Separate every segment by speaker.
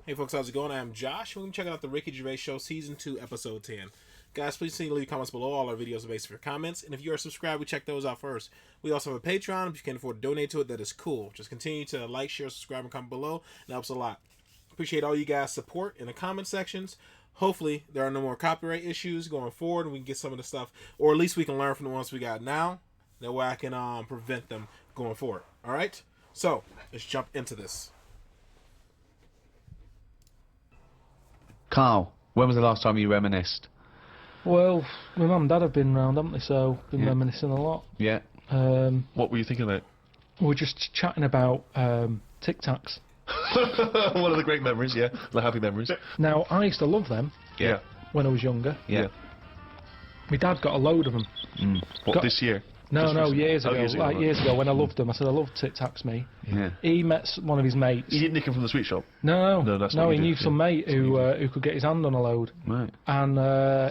Speaker 1: Hey folks, how's it going? I'm Josh. Welcome to checking out the Ricky Gervais Show, Season 2, Episode 10. Guys, please leave comments below. All our videos are based for your comments. And if you are subscribed, we check those out first. We also have a Patreon. If you can afford to donate to it, that is cool. Just continue to like, share, subscribe, and comment below. It helps a lot. Appreciate all you guys' support in the comment sections. Hopefully, there are no more copyright issues going forward, and we can get some of the stuff, or at least we can learn from the ones we got now. That way I can prevent them going forward. All right? So, let's jump into this.
Speaker 2: Carl, when was the last time you reminisced?
Speaker 3: Well, my mum and dad have been round, haven't they? So, been reminiscing a lot.
Speaker 2: Yeah.
Speaker 4: What were you thinking about?
Speaker 3: We were just chatting about Tic Tacs.
Speaker 4: One of the great memories, yeah. The happy memories.
Speaker 3: Now, I used to love them
Speaker 4: Yeah.
Speaker 3: when I was younger.
Speaker 2: Yeah.
Speaker 3: My dad got a load of them.
Speaker 4: What, this year?
Speaker 3: No,
Speaker 4: Just
Speaker 3: no,
Speaker 4: recently?
Speaker 3: years ago.
Speaker 4: Years ago,
Speaker 3: Like
Speaker 4: right.
Speaker 3: years ago when I loved them. I said, I love Tic Tacs, me.
Speaker 2: Yeah.
Speaker 3: He met one of his mates.
Speaker 4: You didn't nick him from the sweet shop?
Speaker 3: No,
Speaker 4: No, that's what
Speaker 3: he
Speaker 4: you
Speaker 3: knew
Speaker 4: did,
Speaker 3: some
Speaker 4: yeah.
Speaker 3: mate who could get his hand on a load.
Speaker 2: Right.
Speaker 3: And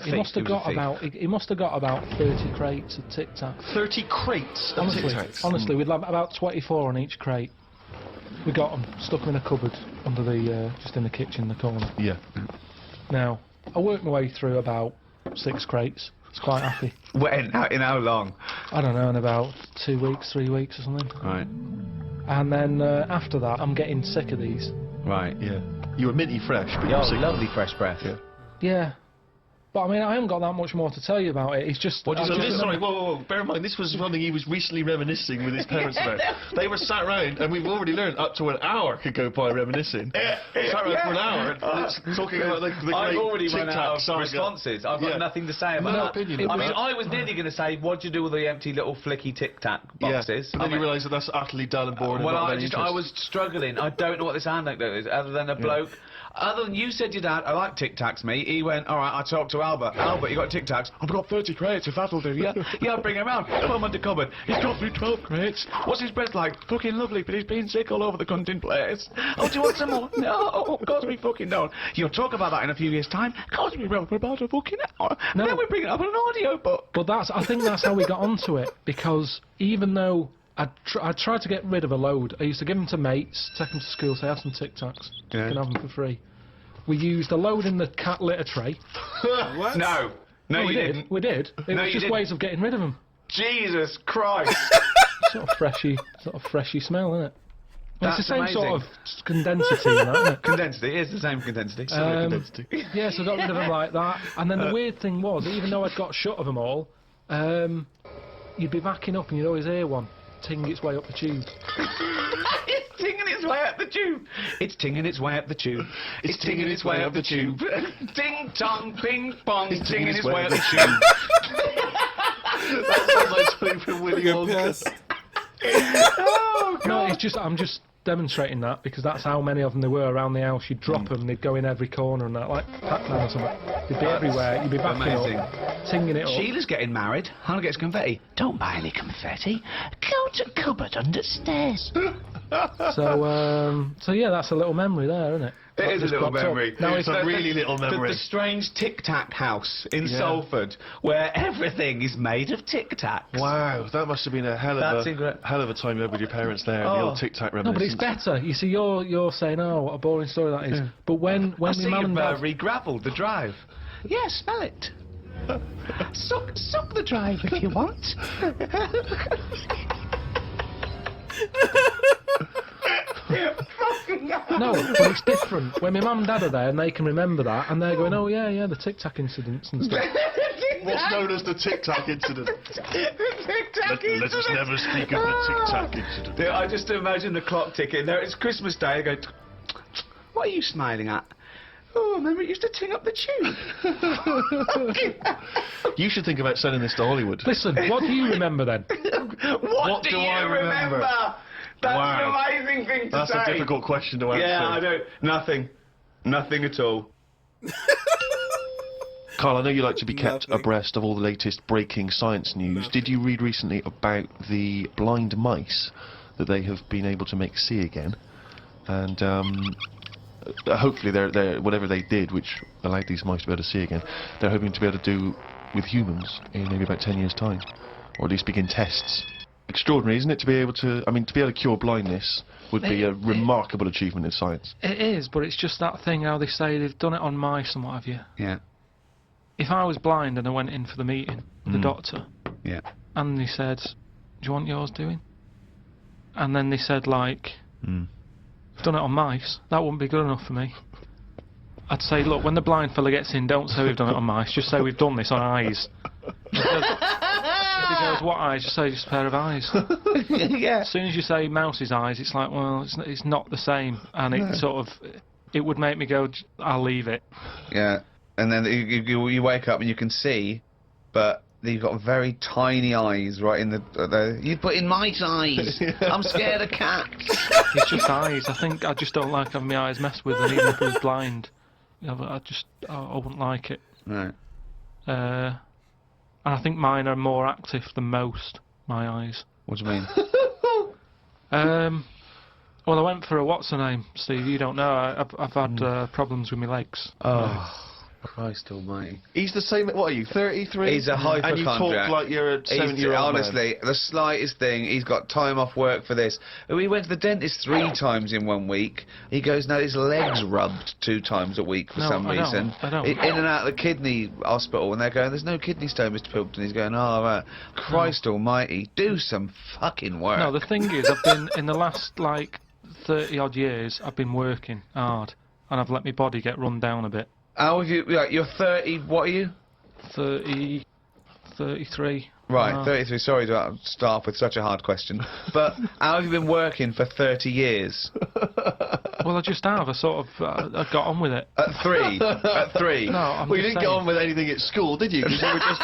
Speaker 3: he
Speaker 2: Thief,
Speaker 3: must have
Speaker 2: he was a
Speaker 3: got
Speaker 2: thief.
Speaker 3: about he must have got about 30 crates of Tic Tacs.
Speaker 4: 30 crates of
Speaker 3: Honestly,
Speaker 4: Tic Tacs.
Speaker 3: honestly, we'd have about 24 on each crate. We got them, stuck them in a cupboard under the, just in the kitchen in the corner.
Speaker 4: Yeah.
Speaker 3: Now, I worked my way through about 6 crates. I was quite happy.
Speaker 2: When? In how long?
Speaker 3: I don't know, in about 2 weeks, 3 weeks or something.
Speaker 2: Right.
Speaker 3: And then after that, I'm getting sick of these.
Speaker 2: Right.
Speaker 4: Yeah. You were minty fresh, but you
Speaker 2: Oh,
Speaker 4: were sick.
Speaker 2: lovely fresh breath.
Speaker 4: Yeah.
Speaker 3: Yeah. But I mean, I haven't got that much more to tell you about it. It's just...
Speaker 4: So
Speaker 3: I just
Speaker 4: this,
Speaker 3: remember-
Speaker 4: sorry, whoa. Bear in mind, this was something he was recently reminiscing with his parents about. They were sat round, and we've already learned up to an hour could go by reminiscing. Sat round for an hour, talking about the great
Speaker 2: I've already
Speaker 4: Tic
Speaker 2: run
Speaker 4: Tac
Speaker 2: out of
Speaker 4: saga.
Speaker 2: responses. I've got
Speaker 4: Yeah.
Speaker 2: nothing to say
Speaker 4: No
Speaker 2: about that.
Speaker 4: opinion.
Speaker 2: I mean,
Speaker 4: It was-
Speaker 2: I was nearly going to say, what do you do with the empty little flicky Tic Tac boxes?
Speaker 4: Yeah, but then
Speaker 2: I
Speaker 4: you
Speaker 2: mean,
Speaker 4: realise that that's utterly dull and boring.
Speaker 2: well,
Speaker 4: and not
Speaker 2: I
Speaker 4: of any
Speaker 2: I
Speaker 4: interest.
Speaker 2: was struggling. I don't know what this anecdote is, other than a bloke. Other than you said your dad, I like Tic Tacs, mate. He went, all right, I talked to Albert. Albert, you got Tic Tacs? I've got 30 crates, if that'll do, yeah? Yeah, bring him round. Put him under cupboard. He's got through 12 crates. What's his breath like? Fucking lovely, but he's been sick all over the cunting place. Oh, do you want some more? No, of course we fucking don't. You'll talk about that in a few years' time. Of course we will, for about a fucking hour.
Speaker 3: No.
Speaker 2: And then we bring it up in an audio book.
Speaker 3: But I think that's how we got onto it, because even though I tried to get rid of a load, I used to give them to mates, take them to school, say, have some Tic Tacs, you
Speaker 2: Yeah.
Speaker 3: can have them for free. We used a load in the cat litter tray.
Speaker 1: What?
Speaker 2: No. No,
Speaker 3: we
Speaker 2: you
Speaker 3: did.
Speaker 2: didn't.
Speaker 3: We did. It
Speaker 2: No,
Speaker 3: was
Speaker 2: you
Speaker 3: just
Speaker 2: didn't.
Speaker 3: ways of getting rid of them.
Speaker 2: Jesus Christ.
Speaker 3: Sort of freshy smell, isn't it? It's the
Speaker 2: That's
Speaker 3: same sort of
Speaker 2: amazing.
Speaker 3: condensity, in that, isn't it?
Speaker 2: Condensity. It is the same condensity.
Speaker 4: Condensity.
Speaker 3: Yeah, so I got rid of them like that. And then the weird thing was, even though I'd got shut of them all, you'd be backing up and you'd always hear one ting its way up the tube.
Speaker 2: It's tinging its way up the tube. It's tinging its way up the tube. It's tinging its way up the tube. Ding tong, ping pong. It's tinging its way up the tube.
Speaker 4: That sounds like something from Willy
Speaker 1: You're
Speaker 4: Wonka.
Speaker 1: pissed.
Speaker 2: Oh,
Speaker 3: No, it's just I'm just demonstrating that because that's how many of them there were around the house. You'd drop them, they'd go in every corner and that, like Pac-Man or something. They'd be everywhere. You'd be backing
Speaker 2: amazing.
Speaker 3: up, tinging it up.
Speaker 2: Sheila's getting married. Hannah gets confetti. Don't buy any confetti. Go to cupboard under stairs.
Speaker 3: So yeah, that's a little memory there, isn't it?
Speaker 2: It is a
Speaker 3: Just
Speaker 2: little
Speaker 3: cropped up.
Speaker 2: memory.
Speaker 3: Now
Speaker 4: It's a really little memory.
Speaker 2: The strange Tic Tac house in
Speaker 4: Yeah.
Speaker 2: Salford, where everything is made of Tic Tacs.
Speaker 4: Wow, that must have been a hell
Speaker 2: That's
Speaker 4: of a time you had with your parents there. The
Speaker 2: Oh.
Speaker 4: old Tic Tac
Speaker 3: No, but it's
Speaker 4: reminiscence.
Speaker 3: better. You see, you're saying, oh, what a boring story that is. But when
Speaker 2: I
Speaker 3: my
Speaker 2: see
Speaker 3: mum and
Speaker 2: you've
Speaker 3: dad,
Speaker 2: re-gravelled the drive. Yeah, smell it. suck the drive if you want.
Speaker 3: no, but it's different. When my mum and dad are there and they can remember that, and they're going, oh yeah, the Tic Tac incidents and stuff.
Speaker 4: What's known as the Tic Tac incident.
Speaker 2: Tic Tac
Speaker 4: Let us never speak of the Tic Tac incident.
Speaker 2: Yeah, I just imagine the clock ticking. There, it's Christmas Day. I go, what are you smiling at? Oh, remember it used to ting up the tube.
Speaker 4: You should think about selling this to Hollywood.
Speaker 3: Listen, what do you remember then?
Speaker 2: What do
Speaker 4: do
Speaker 2: you
Speaker 4: I remember?
Speaker 2: That's
Speaker 4: Wow.
Speaker 2: an amazing thing to
Speaker 4: That's
Speaker 2: say.
Speaker 4: a difficult question to answer.
Speaker 2: Yeah, I don't. Nothing at all.
Speaker 4: Carl, I know you like to be kept
Speaker 1: Nothing.
Speaker 4: abreast of all the latest breaking science news. Did you read recently about the blind mice that they have been able to make see again? And hopefully they're whatever they did, which allowed these mice to be able to see again, they're hoping to be able to do with humans in maybe about 10 years' time, or at least begin tests. extraordinary, isn't it, to be able to... I mean, to be able to cure blindness would be a remarkable achievement in science.
Speaker 3: It is, but it's just that thing how they say they've done it on mice and what have you.
Speaker 2: Yeah.
Speaker 3: If I was blind and I went in for the meeting with the doctor,
Speaker 2: Yeah.
Speaker 3: and they said, "Do you want yours doing?" And then they said, like, "I've done it on mice," that wouldn't be good enough for me. I'd say, look, when the blind fella gets in, don't say we've done it on mice, just say we've done this on eyes. Because if he goes, what eyes? Just say just a pair of eyes.
Speaker 2: Yeah.
Speaker 3: As soon as you say mouse's eyes, it's like, well, it's not the same, and it sort of, it would make me go, I'll leave it.
Speaker 2: Yeah. And then you wake up and you can see, but you've got very tiny eyes right in the... You put in mice eyes. I'm scared of cats.
Speaker 3: It's just eyes. I think I just don't like having my eyes messed with, and even if I was blind, you know, I wouldn't like it.
Speaker 2: Right.
Speaker 3: And I think mine are more active than most, my eyes.
Speaker 2: What do you mean?
Speaker 3: Well, I went for a what's her name, Steve. You don't know. I've had problems with my legs.
Speaker 2: Oh, Christ almighty.
Speaker 4: He's the same... What are you, 33?
Speaker 2: He's a hypochondriac.
Speaker 4: And you talk like you're a 70-year-old man.
Speaker 2: Honestly, the slightest thing, he's got time off work for this. We went to the dentist 3 times in 1 week. He goes, no, his leg's rubbed 2 times a week for some reason.
Speaker 3: I don't.
Speaker 2: In and out of the kidney hospital, and they're going, there's no kidney stone, Mr. Pilkington. He's going, oh, right. Christ almighty, do some fucking work.
Speaker 3: No, the thing is, I've been, in the last, like, 30-odd years, I've been working hard, and I've let my body get run down a bit.
Speaker 2: How have you, like, you're 30, what are you?
Speaker 3: 33.
Speaker 2: Right, 33. Sorry to start off with such a hard question. But how have you been working for 30 years?
Speaker 3: Well, I just have. I sort of I got on with it.
Speaker 2: At 3? At 3?
Speaker 3: No, I'm
Speaker 4: Well, you
Speaker 3: just
Speaker 4: didn't get
Speaker 3: saying.
Speaker 4: on with anything at school, did you? Because you were just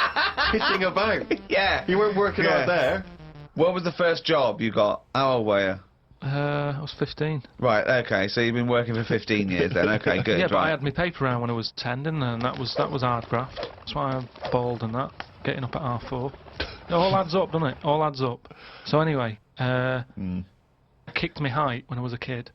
Speaker 4: pissing about.
Speaker 2: Yeah.
Speaker 4: You weren't working
Speaker 2: Yeah.
Speaker 4: out there.
Speaker 2: What was the first job you got? How old were you?
Speaker 3: I was 15.
Speaker 2: Right, okay, so you've been working for 15 years then, okay, good,
Speaker 3: Yeah, but
Speaker 2: right.
Speaker 3: I had my paper round when I was 10, didn't I? And that was hard graft. That's why I'm bald and that. Getting up at 4:30. It all adds up, doesn't it? All adds up. So anyway, I kicked my height when I was a kid.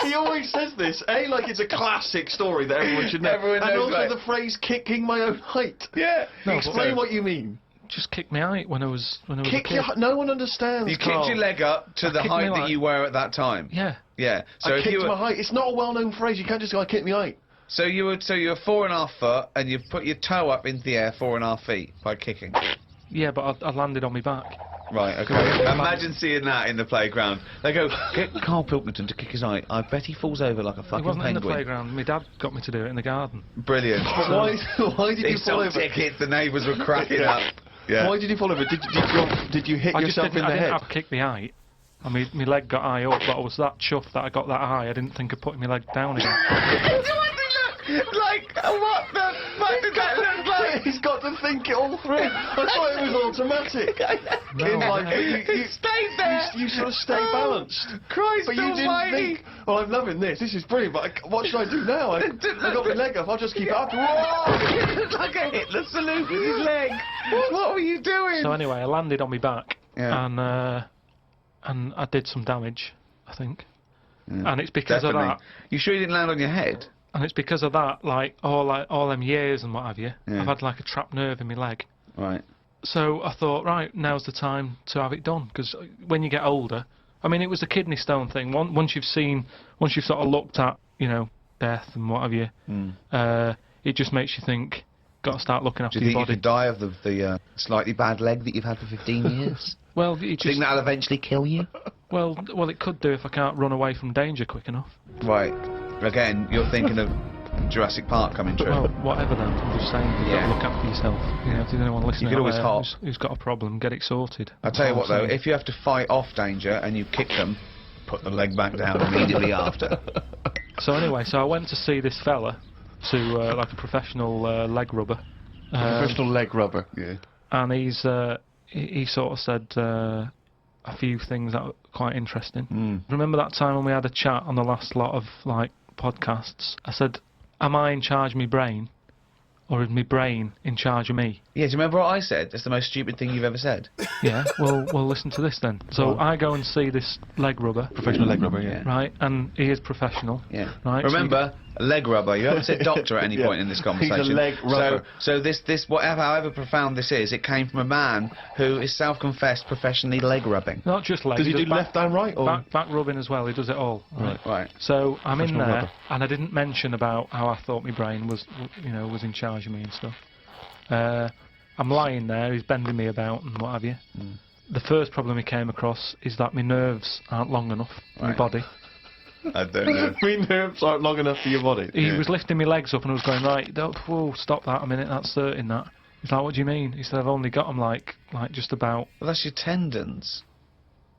Speaker 4: He always says this, like it's a classic story that everyone should know.
Speaker 2: Everyone
Speaker 4: and
Speaker 2: knows,
Speaker 4: also
Speaker 2: like-
Speaker 4: the phrase "kicking my own height."
Speaker 2: Yeah.
Speaker 3: No,
Speaker 4: Explain
Speaker 2: but-
Speaker 4: what you mean.
Speaker 3: Just kicked my height when I was a
Speaker 4: Kick
Speaker 3: kid.
Speaker 4: your... No one understands.
Speaker 2: You kicked
Speaker 4: Carl.
Speaker 2: your leg up to the
Speaker 3: kicked
Speaker 2: height
Speaker 3: my
Speaker 2: that
Speaker 3: leg.
Speaker 2: you were at that time?
Speaker 3: Yeah.
Speaker 2: Yeah. So
Speaker 4: I
Speaker 2: if
Speaker 4: kicked
Speaker 2: you were...
Speaker 4: my height. It's not a well-known phrase. You can't just go, "I kicked my height."
Speaker 2: So you were 4.5 foot and you put your toe up into the air 4.5 feet by kicking?
Speaker 3: Yeah, but I landed on my back.
Speaker 2: Right, okay. Imagine seeing that in the playground. They go, get Carl Pilkington to kick his height. I bet he falls over like a
Speaker 3: It
Speaker 2: fucking
Speaker 3: wasn't in the
Speaker 2: penguin.
Speaker 3: playground. My dad got me to do it in the garden.
Speaker 2: Brilliant.
Speaker 4: But why did
Speaker 2: They
Speaker 4: you fall
Speaker 2: sold
Speaker 4: over?
Speaker 2: tickets, the neighbours were cracking up. Yeah.
Speaker 4: Why did you fall over? Did you hit
Speaker 3: I just
Speaker 4: yourself
Speaker 3: didn't,
Speaker 4: in the
Speaker 3: I
Speaker 4: head?
Speaker 3: didn't have kicked my height. I mean, my leg got high up, but I was that chuffed that I got that high, I didn't think of putting my leg down again.
Speaker 2: Like, what the fuck did that look like?
Speaker 4: He's got to think it all through. I thought it was automatic.
Speaker 3: No,
Speaker 4: Like,
Speaker 3: no.
Speaker 4: you
Speaker 2: stayed there.
Speaker 4: You sort of stay balanced.
Speaker 2: Christ
Speaker 4: But you didn't
Speaker 2: almighty.
Speaker 4: think, "Oh, I'm loving this. This is brilliant. But what should I do now? I got my leg up. I'll just keep it up."
Speaker 2: It looked like a Hitler salute with his leg. What were you doing?
Speaker 3: So anyway, I landed on my back,
Speaker 2: Yeah.
Speaker 3: and I did some damage, I think.
Speaker 2: Yeah.
Speaker 3: And it's because of
Speaker 2: Definitely.
Speaker 3: that.
Speaker 2: You sure you didn't land on your head?
Speaker 3: And it's because of that, like all them years and what have you.
Speaker 2: Yeah.
Speaker 3: I've had like a trapped nerve in my leg.
Speaker 2: Right.
Speaker 3: So I thought, right, now's the time to have it done. Because when you get older, I mean, it was the kidney stone thing. Once you've sort of looked at, you know, death and what have you, it just makes you think, got to start looking after
Speaker 2: Do you
Speaker 3: your
Speaker 2: think you
Speaker 3: body.
Speaker 2: could die of the slightly bad leg that you've had for 15 years?
Speaker 3: Well, it
Speaker 2: Do you
Speaker 3: just
Speaker 2: think that'll eventually kill you?
Speaker 3: well, it could do if I can't run away from danger quick enough.
Speaker 2: Right. Again, you're thinking of Jurassic Park coming true.
Speaker 3: Well, whatever then. I'm just saying, you've got
Speaker 2: Yeah.
Speaker 3: to look after yourself. You know, if there's anyone listening
Speaker 2: could
Speaker 3: out
Speaker 2: always
Speaker 3: there
Speaker 2: hop.
Speaker 3: who's got a problem, get it sorted.
Speaker 2: I'll tell you
Speaker 3: That's
Speaker 2: what
Speaker 3: all I'm
Speaker 2: though,
Speaker 3: saying.
Speaker 2: if you have to fight off danger and you kick them, put the leg back down immediately after.
Speaker 3: So anyway, so I went to see this fella, to like a professional leg rubber.
Speaker 4: Professional leg rubber.
Speaker 2: Yeah.
Speaker 3: And he sort of said a few things that were quite interesting. Remember that time when we had a chat on the last lot of like podcasts? I said, am I in charge of my brain, or is my brain in charge of me?
Speaker 2: Yeah, do you remember what I said? That's the most stupid thing you've ever said.
Speaker 3: Yeah, well, listen to this then. So I go and see this leg rubber.
Speaker 4: Professional leg rubber, yeah.
Speaker 3: Right, and he is professional.
Speaker 2: Yeah.
Speaker 3: Right.
Speaker 2: Remember, a leg rubber. You haven't said doctor at any point in this conversation.
Speaker 4: He's a leg rubber.
Speaker 2: So this whatever, however profound this is, it came from a man who is self-confessed professionally leg rubbing.
Speaker 3: Not just legs.
Speaker 4: Does he do left and right? Or?
Speaker 3: Back rubbing as well. He does it all.
Speaker 2: Right.
Speaker 3: So I'm in
Speaker 4: Professional
Speaker 3: there,
Speaker 4: rubber.
Speaker 3: and I didn't mention about how I thought my brain was, was in charge of me and stuff. I'm lying there. He's bending me about and what have you. The first problem he came across is that my nerves aren't long enough for my body.
Speaker 2: I don't know.
Speaker 4: My nerves aren't long enough for your body.
Speaker 3: He was lifting my legs up and I was going, right, whoa, stop that a minute, that's hurting that. He's like, what do you mean? He said, I've only got them like just about...
Speaker 2: Well, that's your tendons.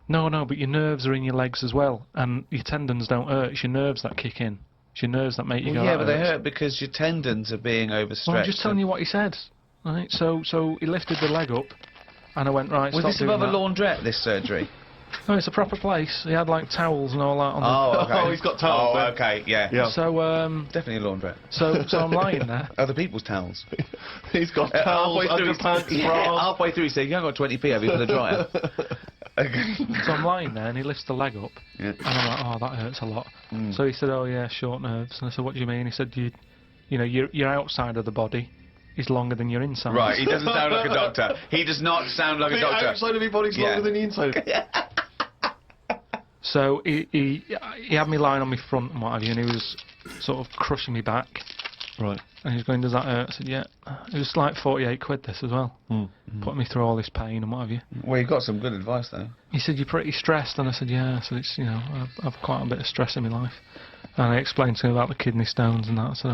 Speaker 3: No, but your nerves are in your legs as well, and your tendons don't hurt, it's your nerves that kick in. It's your nerves that make you go,
Speaker 2: Yeah,
Speaker 3: that
Speaker 2: but they
Speaker 3: hurts.
Speaker 2: hurt because your tendons are being overstretched.
Speaker 3: Well, I'm just telling you what he said. Right, so he lifted the leg up, and I went, right,
Speaker 2: Was
Speaker 3: stop
Speaker 2: this
Speaker 3: doing
Speaker 2: above a
Speaker 3: that.
Speaker 2: laundrette, this surgery?
Speaker 3: No, it's a proper place. He had like towels and all that on
Speaker 2: Oh, okay.
Speaker 4: Oh, he's got towels
Speaker 2: Oh,
Speaker 4: there.
Speaker 2: okay, yeah.
Speaker 4: Yeah.
Speaker 3: So
Speaker 2: Definitely a laundrette.
Speaker 3: so I'm lying there.
Speaker 2: Other people's towels.
Speaker 4: He's got towels, underpants, bras.
Speaker 2: Halfway through he said, you haven't got 20p have you for the dryer?
Speaker 3: So I'm lying there, and he lifts the leg up,
Speaker 2: Yeah.
Speaker 3: and I'm like, oh, that hurts a lot. So he said, oh yeah, short nerves. And I said, what do you mean? He said, your outside of the body is longer than your inside.
Speaker 2: Right, he doesn't sound like a doctor. He does not sound like a
Speaker 4: The
Speaker 2: doctor.
Speaker 4: outside of your body's longer than the inside.
Speaker 3: So he had me lying on my front and what have you, and he was sort of crushing me back.
Speaker 4: Right.
Speaker 3: And he was going, does that hurt? I said, yeah. It was like 48 quid this as well. Putting me through all this pain and what have you.
Speaker 2: Well, you got some good advice though.
Speaker 3: He said, you're pretty stressed, and I said, yeah. So it's, I've quite a bit of stress in my life. And I explained to him about the kidney stones and that, so,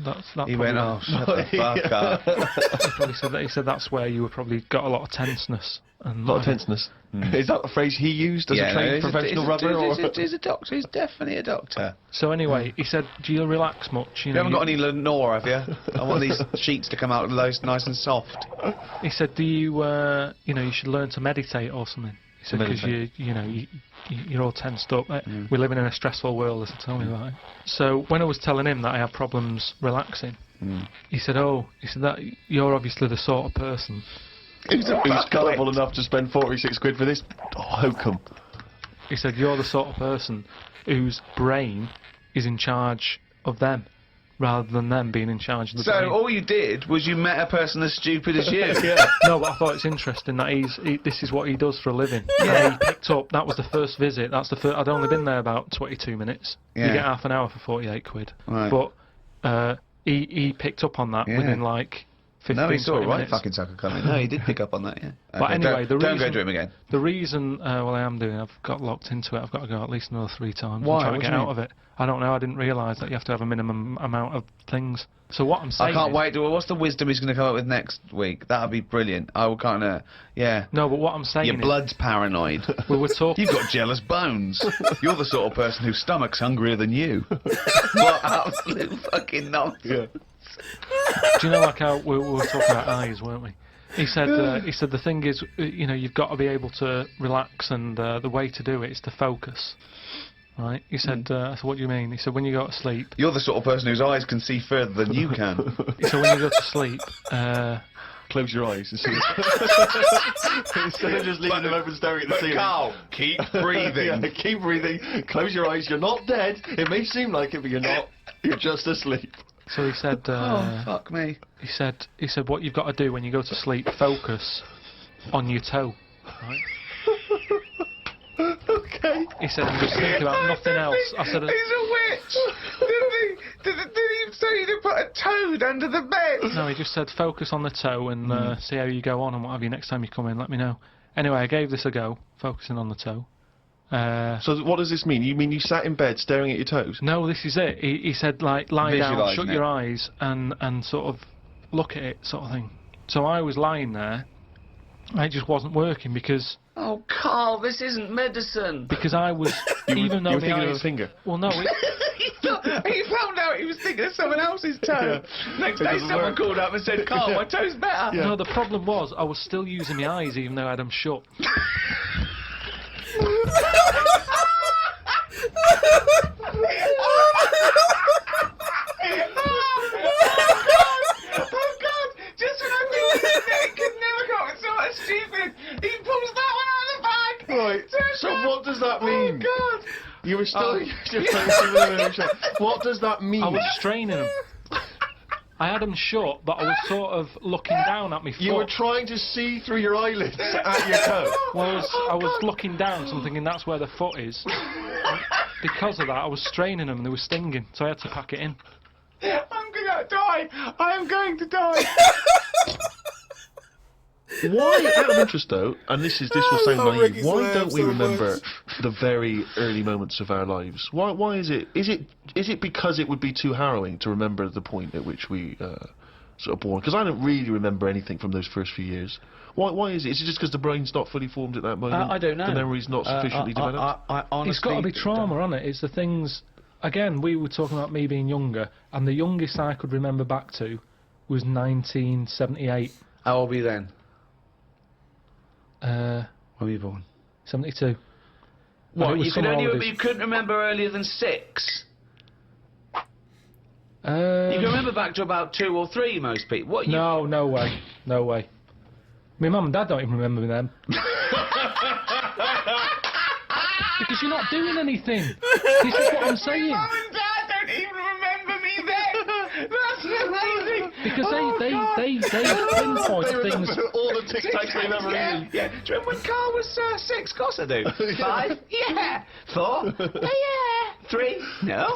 Speaker 3: that's
Speaker 2: He went, oh, shut the fuck up.
Speaker 3: He said that's where you were probably got a lot of tenseness. And
Speaker 4: A lot of tenseness. Is that a phrase he used as a trained professional rubber? Or?
Speaker 2: He's a doctor, he's definitely a doctor.
Speaker 3: So anyway, he said, do you relax much?
Speaker 2: You haven't got any Lenore, have you? I want these sheets to come out nice and soft.
Speaker 3: He said, do you, you should learn to meditate or something. He said, because you're all tensed up. We're living in a stressful world, as I told me about it. So when I was telling him that I had problems relaxing, he said, that you're obviously the sort of person
Speaker 4: Who's gullible enough to spend 46 quid for this hokum?
Speaker 3: He said, you're the sort of person whose brain is in charge of them, rather than them being in charge of the brain.
Speaker 2: So all you did was you met a person as stupid as you.
Speaker 3: Yeah. No, but I thought it's interesting that this is what he does for a living. Yeah. And he picked up, that was the first visit, I'd only been there about 22 minutes.
Speaker 2: Yeah.
Speaker 3: You get half an hour for 48 quid.
Speaker 2: Right.
Speaker 3: But he picked up on that within like 15,
Speaker 2: No, he saw a
Speaker 3: 20
Speaker 2: right
Speaker 3: minutes.
Speaker 2: fucking sucker coming. No, he did pick up on that, yeah.
Speaker 3: But anyway,
Speaker 2: don't go to him again.
Speaker 3: The reason, I am doing, I've got locked into it, I've got to go at least another 3 times.
Speaker 2: Why?
Speaker 3: I'm trying
Speaker 2: What
Speaker 3: to
Speaker 2: do
Speaker 3: get
Speaker 2: you
Speaker 3: out of it. I don't know, I didn't realise that you have to have a minimum amount of things. So what I'm saying
Speaker 2: I can't
Speaker 3: is,
Speaker 2: wait. What's the wisdom he's going to come up with next week? That'll be brilliant. I will kind of, yeah.
Speaker 3: No, but what I'm saying
Speaker 2: Your
Speaker 3: is,
Speaker 2: blood's paranoid.
Speaker 3: we were talking...
Speaker 2: You've got jealous bones. You're the sort of person whose stomach's hungrier than you. What absolute fucking nonsense.
Speaker 4: Yeah.
Speaker 3: Do you know, like how we were talking about eyes, weren't we? He said the thing is, you've got to be able to relax, and the way to do it is to focus. Right? He said, I said, what do you mean? He said, when you go to sleep...
Speaker 2: You're the sort of person whose eyes can see further than you can.
Speaker 3: He said, when you go to sleep...
Speaker 4: Close your eyes and see. Instead of just leaving them open staring at the ceiling.
Speaker 2: Carl, keep breathing.
Speaker 4: Yeah, keep breathing. Close your eyes. You're not dead. It may seem like it, but you're not. You're just asleep.
Speaker 3: So he said...
Speaker 2: oh, fuck me.
Speaker 3: He said, what you've got to do when you go to sleep, focus on your toe. Right?
Speaker 4: Okay.
Speaker 3: He said, and just think about nothing else. I said,
Speaker 2: He's a witch. Did he say to put a toad under the bed?
Speaker 3: no, he just said, focus on the toe and see how you go on and what have you. Next time you come in, let me know. Anyway, I gave this a go, focusing on the toe.
Speaker 4: So what does this mean? You mean you sat in bed staring at your toes?
Speaker 3: No, this is it. He said, like, lie down,
Speaker 2: Visualising
Speaker 3: shut
Speaker 2: it.
Speaker 3: your eyes and sort of look at it, sort of thing. So I was lying there, and it just wasn't working because...
Speaker 2: Oh, Carl, this isn't medicine.
Speaker 3: Because I was... even though
Speaker 4: you were
Speaker 3: my
Speaker 4: thinking
Speaker 3: eyes...
Speaker 4: of a finger.
Speaker 3: Well, no,
Speaker 2: He found out he was thinking of someone else's toe. Next
Speaker 4: It
Speaker 2: day
Speaker 4: doesn't
Speaker 2: someone
Speaker 4: work.
Speaker 2: called up and said, Carl, my toe's better.
Speaker 3: No, the problem was I was still using my eyes even though I had them shut.
Speaker 2: Oh God! Just when I think
Speaker 4: You were still... What does that mean?
Speaker 3: I was straining them. I had them shut, but I was sort of looking down at my foot.
Speaker 4: You were trying to see through your eyelids at your toe.
Speaker 3: Well, I was looking down, so I'm thinking that's where the foot is. Because of that, I was straining them and they were stinging, so I had to pack it in.
Speaker 2: I'm gonna die. I am going to die.
Speaker 4: Why, out of interest though, and this will sound
Speaker 1: love
Speaker 4: naive,
Speaker 1: Ricky's
Speaker 4: why
Speaker 1: laugh
Speaker 4: don't we
Speaker 1: so
Speaker 4: remember
Speaker 1: much.
Speaker 4: the very early moments of our lives? Why is it? Is it because it would be too harrowing to remember the point at which we sort of born? Because I don't really remember anything from those first few years. Why is it? Is it just because the brain's not fully formed at that moment?
Speaker 2: I don't know.
Speaker 4: The memory's not sufficiently developed?
Speaker 2: I honestly...
Speaker 3: It's got to be trauma, hasn't it? It's the things... Again, we were talking about me being younger, and the youngest I could remember back to was 1978.
Speaker 2: How old were you then?
Speaker 3: When
Speaker 2: were you born?
Speaker 3: 72.
Speaker 2: What, you
Speaker 3: you
Speaker 2: couldn't remember earlier than 6? You
Speaker 3: Um,
Speaker 2: can remember back to about 2 or 3, most people. What, you...
Speaker 3: no way. No way. My mum and dad don't even remember me then. Because you're not doing anything. This is what I'm saying.
Speaker 2: Mum and Dad don't even remember me then. That's amazing.
Speaker 3: Because they pinpoint
Speaker 4: They
Speaker 3: things.
Speaker 4: remember all the Tic Tacs they've ever eaten.
Speaker 2: Yeah. Do you remember when Carl was 6? Of course I do. 5? Yeah. 4? Yeah. 3? No.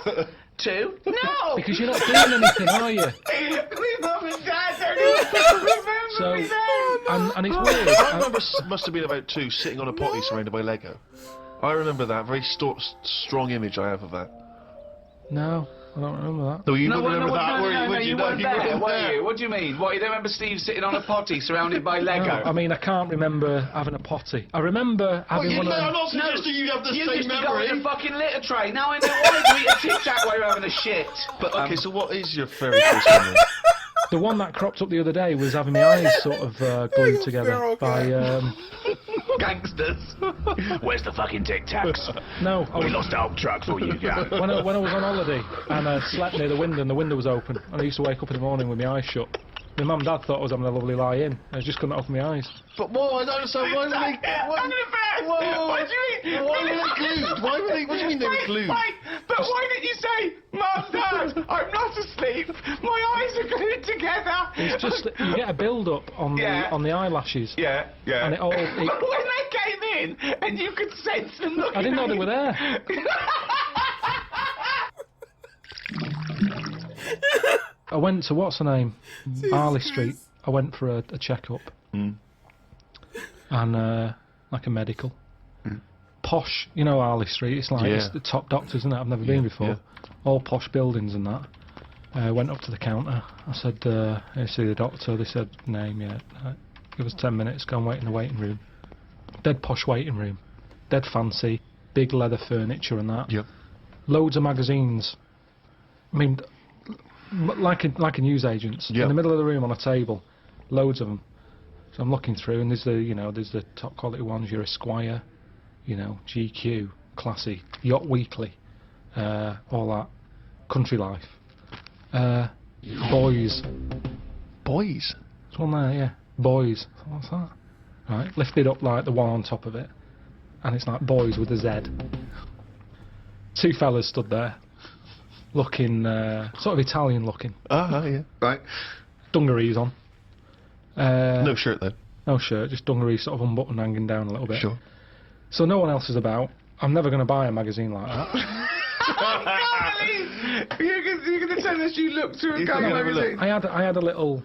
Speaker 2: 2? No.
Speaker 3: Because you're not doing anything, are you?
Speaker 2: My mum and Dad don't even remember
Speaker 3: So,
Speaker 2: me then.
Speaker 3: and it's weird.
Speaker 4: I remember must have been about 2 sitting on a potty surrounded by Lego. I remember that. Very strong image I have of that.
Speaker 3: No, I don't remember that.
Speaker 4: No, you wouldn't remember that, were you? Would
Speaker 2: you
Speaker 4: you? No,
Speaker 2: weren't
Speaker 4: you
Speaker 2: there,
Speaker 4: weren't
Speaker 2: were
Speaker 4: there.
Speaker 2: you? What do you mean? What, you don't remember Steve sitting on a potty surrounded by Lego?
Speaker 3: No, I mean, I can't remember having a potty. I remember having one of
Speaker 4: I'm
Speaker 3: them.
Speaker 4: not suggesting you have the
Speaker 2: You
Speaker 4: same
Speaker 2: used to go
Speaker 4: memory.
Speaker 2: in the fucking litter tray. Now I know why you eat a Tic Tac while you're having a shit.
Speaker 4: But okay, so what is your very first memory?
Speaker 3: The one that cropped up the other day was having my eyes sort of glued together
Speaker 1: feral
Speaker 3: by...
Speaker 2: Gangsters. Where's the fucking Tic Tacs?
Speaker 3: no, I
Speaker 2: We
Speaker 3: was,
Speaker 2: lost our truck for you, yeah.
Speaker 3: when I was on holiday and I slept near the window and the window was open and I used to wake up in the morning with my eyes shut. My mum and dad thought I was having a lovely lie-in. I just couldn't open my eyes.
Speaker 4: But whoa, I don't understand. Why were they?
Speaker 2: I'm gonna bet.
Speaker 4: Whoa.
Speaker 2: What do you mean?
Speaker 4: Why were they glued? Why were they? What do you mean they were glued?
Speaker 2: Wait, but why didn't you say, Mum, Dad, I'm not asleep. My eyes are glued together.
Speaker 3: It's just that you get a build-up on the eyelashes.
Speaker 2: Yeah.
Speaker 3: And it all...
Speaker 2: But when they came in and you could sense them looking
Speaker 3: I didn't know
Speaker 2: at
Speaker 3: they
Speaker 2: you.
Speaker 3: were there. I went to, what's her name? Harley Street. I went for a check-up. And, like a medical. Posh, you know Harley Street, it's like it's the top doctors, isn't it? I've never been before.
Speaker 4: Yeah.
Speaker 3: All posh buildings and that. Went up to the counter. I said, I see the doctor. They said, name, yeah. Give us 10 minutes, go and wait in the waiting room. Dead posh waiting room. Dead fancy. Big leather furniture and that.
Speaker 4: Yep.
Speaker 3: Loads of magazines. I mean, like a newsagent's.
Speaker 4: Yep.
Speaker 3: In the middle of the room on a table. Loads of them. So I'm looking through and there's the top quality ones, your Esquire, GQ, Classy, Yacht Weekly, all that. Country Life. Boys.
Speaker 4: Boys.
Speaker 3: There's one there, yeah. Boys. What's that? Right, lifted up like the one on top of it. And it's like Boys with a Z. 2 fellas stood there. Looking, sort of Italian looking.
Speaker 4: Yeah. Right.
Speaker 3: Dungarees on.
Speaker 4: No shirt though.
Speaker 3: No shirt, just dungarees sort of unbuttoned, hanging down a little bit.
Speaker 4: Sure.
Speaker 3: So no one else is about. I'm never going to buy a magazine like that.
Speaker 2: You're going to tell us you looked through a
Speaker 4: You can't have a
Speaker 2: magazine.
Speaker 3: I had a little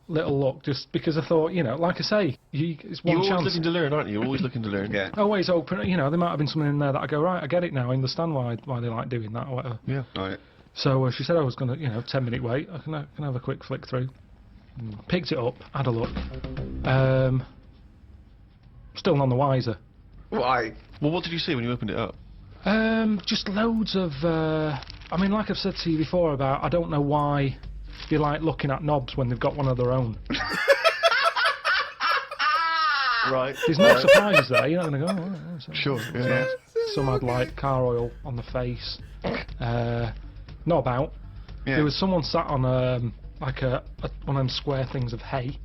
Speaker 3: look just because I thought, like I say, it's one
Speaker 4: You're always
Speaker 3: chance.
Speaker 4: looking to learn, aren't you? You're always looking to learn.
Speaker 2: Yeah.
Speaker 3: Always open, there might have been something in there that I go, right, I get it now, I understand why they like doing that or whatever.
Speaker 4: Yeah.
Speaker 2: Right.
Speaker 3: So she said I was going to, 10-minute wait, I can have a quick flick through. Picked it up, had a look. Still none the wiser.
Speaker 2: Why?
Speaker 4: Well, what did you see when you opened it up?
Speaker 3: Just loads of, like I've said to you before about, I don't know why you like looking at knobs when they've got one of their own.
Speaker 4: Right.
Speaker 3: There's no surprises there, you're not going to go, oh, yeah, so
Speaker 4: Sure. Yeah.
Speaker 3: some had like car oil on the face. Knob out.
Speaker 2: Yeah.
Speaker 3: There was someone sat on one of them square things of hay.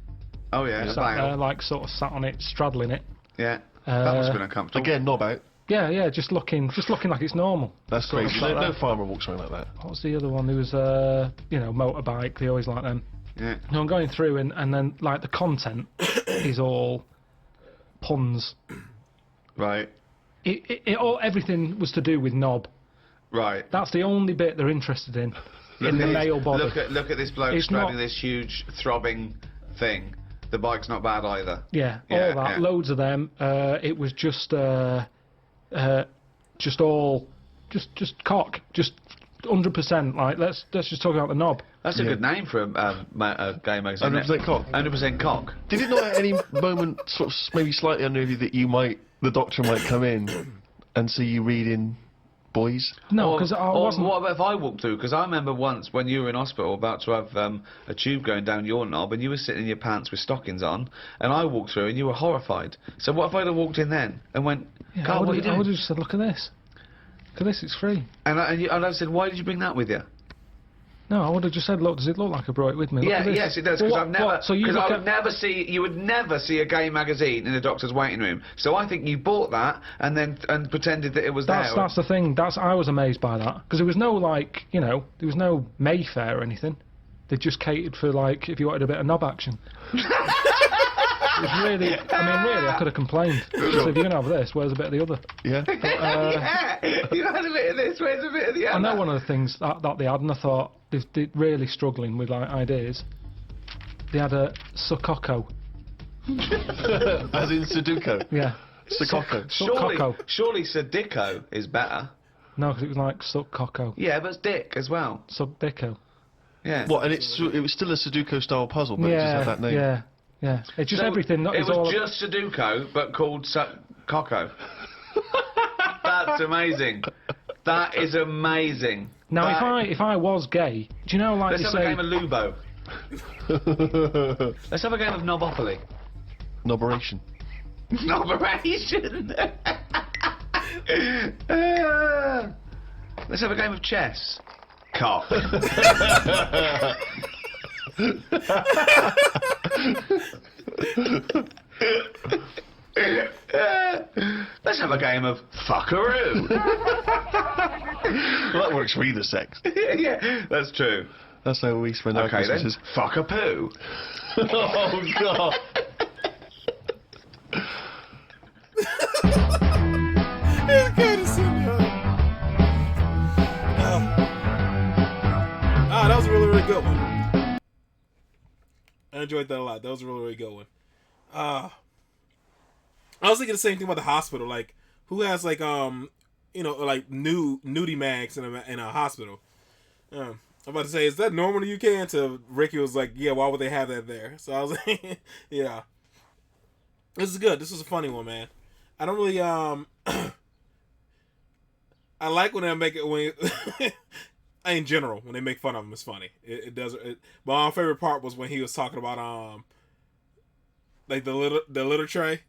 Speaker 2: Oh yeah.
Speaker 3: Sat there, like sort of sat on it, straddling it.
Speaker 2: Yeah. That must have been
Speaker 3: Uh,
Speaker 2: uncomfortable.
Speaker 4: Again, knob out.
Speaker 3: Yeah, just looking like it's normal.
Speaker 4: That's crazy. No farmer walks around like that.
Speaker 3: What was the other one? There was motorbike. They always like them.
Speaker 2: Yeah.
Speaker 3: No, I'm going through and then like the content is all puns.
Speaker 2: Right.
Speaker 3: Everything was to do with knob.
Speaker 2: Right.
Speaker 3: That's the only bit they're interested in the male body.
Speaker 2: Look at this bloke spreading this huge throbbing thing. The bike's not bad either.
Speaker 3: Yeah, all that. Yeah. Loads of them. It was just cock. Just 100%. Like let's just talk about the knob.
Speaker 2: That's a good name for a gay magazine.
Speaker 4: 100% cock.
Speaker 2: 100% cock.
Speaker 4: Did it not at any moment sort of maybe slightly under you that the doctor might come in and see you reading boys?
Speaker 3: No, because I wasn't.
Speaker 2: What about if I walked through? Because I remember once when you were in hospital about to have a tube going down your knob and you were sitting in your pants with stockings on and I walked through and you were horrified. So what if I'd have walked in then and went, Carl, what are you doing?
Speaker 3: I would have just said, look at this. Look at this, it's free.
Speaker 2: And I said, why did you bring that with you?
Speaker 3: No, I would have just said, look, does it look like I brought it with me? Look
Speaker 2: Yes, it does, because you would never see a gay magazine in a doctor's waiting room. So I think you bought that and pretended that it was there.
Speaker 3: That's the thing. I was amazed by that because there was no there was no Mayfair or anything. They just catered for if you wanted a bit of knob action. It was really, I could have complained. So if you're going to have this, where's a bit of the other?
Speaker 4: Yeah.
Speaker 2: But, you had a bit of this, where's a bit of the other?
Speaker 3: I know one of the things that they had, and I thought they're really struggling with ideas. They had a Sukoko.
Speaker 4: As in Sudoku?
Speaker 3: Yeah.
Speaker 4: Sukoko.
Speaker 2: Surely Sudoku is better.
Speaker 3: No, because it was like Sukoko.
Speaker 2: Yeah, but it's dick as well.
Speaker 3: Subdico.
Speaker 2: Yeah.
Speaker 4: What, and it was still a Sudoku-style puzzle, but it just had that name?
Speaker 3: Yeah, it's just everything.
Speaker 2: It was just Sudoku, but called Coco. That's amazing. That is amazing.
Speaker 3: Now, if I was gay, do you know,
Speaker 2: let's have a game of Lubo. Let's have a game of Knobopoly.
Speaker 4: Noberation.
Speaker 2: Noberation. Let's have a game of chess. Cock. Let's have a game of fuckaroo.
Speaker 4: Well, that works for either sex.
Speaker 2: Yeah, that's true.
Speaker 4: That's how we spend our Christmases.
Speaker 2: Then, fuck a poo.
Speaker 4: Oh, God.
Speaker 1: It's good to see you. That was a really, really good one. I enjoyed that a lot. That was a really, really good one. I was thinking the same thing about the hospital. Like, who has nudie mags in a hospital? I'm about to say, is that normal in the UK? Until Ricky was like, yeah, why would they have that there? So I was like, yeah. This is good. This was a funny one, man. I don't really I like when they make it in general when they make fun of him. It's funny. It does. My favorite part was when he was talking about the litter tray,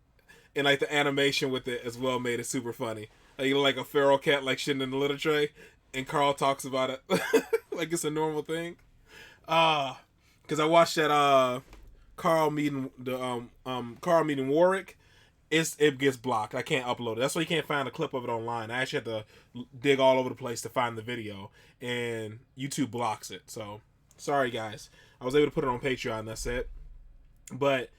Speaker 1: and like the animation with it as well made it super funny. Like a feral cat shitting in the litter tray, and Carl talks about it like it's a normal thing. Because I watched that Carl meeting Warwick. It gets blocked. I can't upload it. That's why you can't find a clip of it online. I actually had to dig all over the place to find the video, and YouTube blocks it. So sorry guys. I was able to put it on Patreon. That's it. But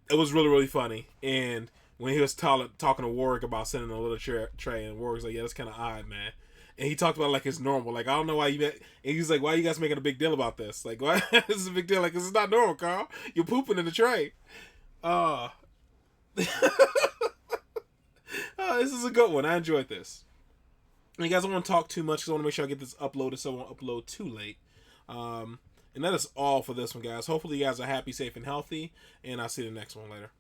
Speaker 1: it was really, really funny. And when he was talking to Warwick about sending a little tray, and Warwick's like, yeah, that's kind of odd, man. And he talked about it like it's normal. Like, I don't know why you... And he's like, why are you guys making a big deal about this? Like, why? This is a big deal. Like, this is not normal, Carl. You're pooping in the tray. This is a good one. I enjoyed this. And you guys don't want to talk too much because I want to make sure I get this uploaded so I won't upload too late. And that is all for this one, guys. Hopefully you guys are happy, safe, and healthy. And I'll see you in the next one later.